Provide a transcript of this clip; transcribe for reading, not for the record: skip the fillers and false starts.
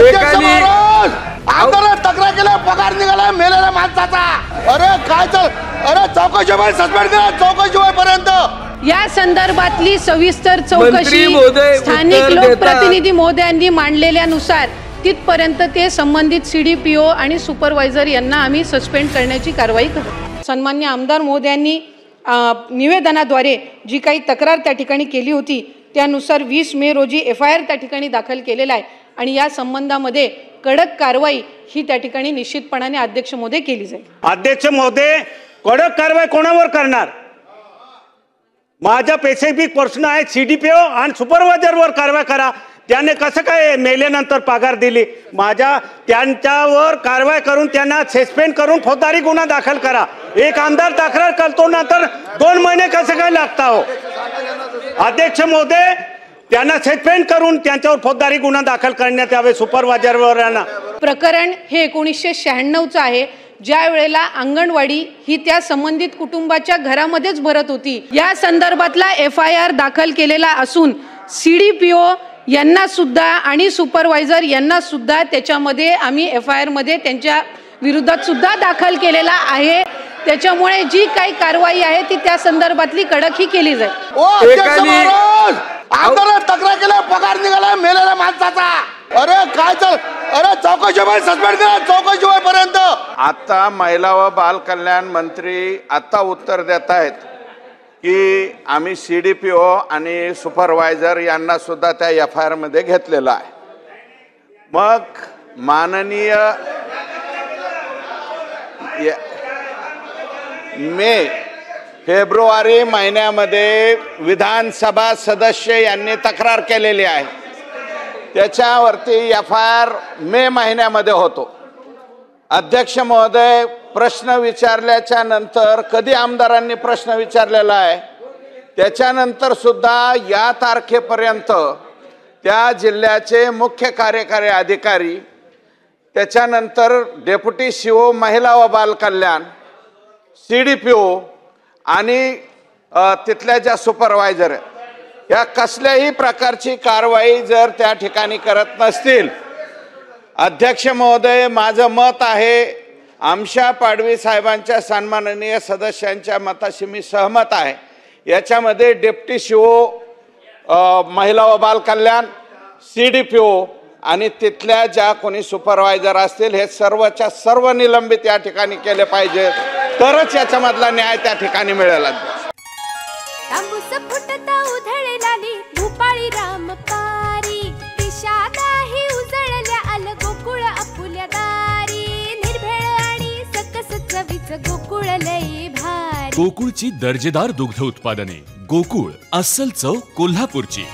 आमदार तक्रार केला, पगार निघाला मेलेल्या माणसाचा. अरे काय चाल, अरे चौकशी सस्पेंड करा, चौकशी होईपर्यंत. या संदर्भातली सविस्तर चौकशी स्थानिक लोकप्रतिनिधी महोदयांनी मांडलेल्यानुसार तिथपर्यंत ते संबंधित CDPO आणि सुपरवायझर यांना आम्ही सस्पेंड करण्याची कारवाई करू. सन्मान्य आमदार महोदयांनी निवेदनाद्वारे जी काही तक्रार त्या ठिकाणी केली होती त्यानुसार 20 मे रोजी FIR त्या ठिकाणी दाखल केलेला आहे आणि या संबंधामध्ये कडक कारवाई ही त्या ठिकाणी निश्चितपणाने अध्यक्ष महोदय केली जाईल. अध्यक्ष महोदय, कडक कारवाई कोणावर करणार? माझा स्पेसिफिक प्रश्न आहे, CDPO आणि सुपरवायझरवर कारवाई करा. त्याने कसं काय मेल्यानंतर पगार दिली? त्यांच्यावर कारवाई करून त्यांना सस्पेंड करून फौजदारी गुन्हा दाखल करा. एक आमदार तक्रार करतो नंतर 2 महिने कसं काय लागता हो? अध्यक्ष महोदय, त्यांना सस्पेंड करून त्यांच्यावर फौजदारी गुन्हा दाखल करण्यात यावे सुपरवायझरवर. प्रकरण हे 1996चं आहे, ज्या वेळेला अंगणवाडी ही त्या संबंधित कुटुंबाच्या घरामध्येच भरत होती. या संदर्भातला FIR दाखल केलेला असून CDPO यांना सुद्धा आणि सुपरवायझर यांना सुद्धा त्याच्यामध्ये आम्ही FIR मध्ये त्यांच्या विरोधात सुद्धा दाखल केलेला आहे. त्याच्यामुळे जी काही कारवाई आहे ती त्या संदर्भातली कडक ही केली जाईल. आमदार तक्रार केला, पगार निघाला मेलेल्या माणसाचा. अरे काय चाल, अरे चौकशी सस्पेंड करा, चौकशी होईपर्यंत. आता महिला व बाल कल्याण मंत्री आता उत्तर देत आहेत की आम्ही CDPO आणि सुपरवायझर यांना सुद्धा त्या FIR मध्ये घेतलेलं आहे. मग माननीय फेब्रुवारी महिन्यामध्ये विधानसभा सदस्य यांनी तक्रार केलेली आहे. त्याच्यावरती FIR मे महिन्यामध्ये होतो. अध्यक्ष महोदय, प्रश्न विचारल्याच्या नंतर कधी आमदारांनी प्रश्न विचारलेला आहे त्याच्यानंतर सुद्धा या तारखेपर्यंत त्या जिल्ह्याचे मुख्य कार्यकारी अधिकारी, त्याच्यानंतर डेप्युटी CO महिला व बाल कल्याण, CDPO आणि तिथल्या ज्या सुपरवायझर या कसल्याही प्रकारची कारवाई जर त्या ठिकाणी करत नसतील, अध्यक्ष महोदय, माझं मत आहे, आमशा पाडवी साहेबांच्या सन्माननीय सदस्यांच्या मताशी मी सहमत आहे. याच्यामध्ये डेप्युटी CO महिला व बाल कल्याण, CDPO आणि तिथल्या ज्या कोणी सुपरवायझर असतील हे सर्वच्या सर्व निलंबित या ठिकाणी केले पाहिजे, तरच याच्यामधला न्याय त्या ठिकाणी मिळेल. गोकुळची दर्जेदार दुग्ध उत्पादने. गोकुळ, अस्सल चव कोल्हापूरची.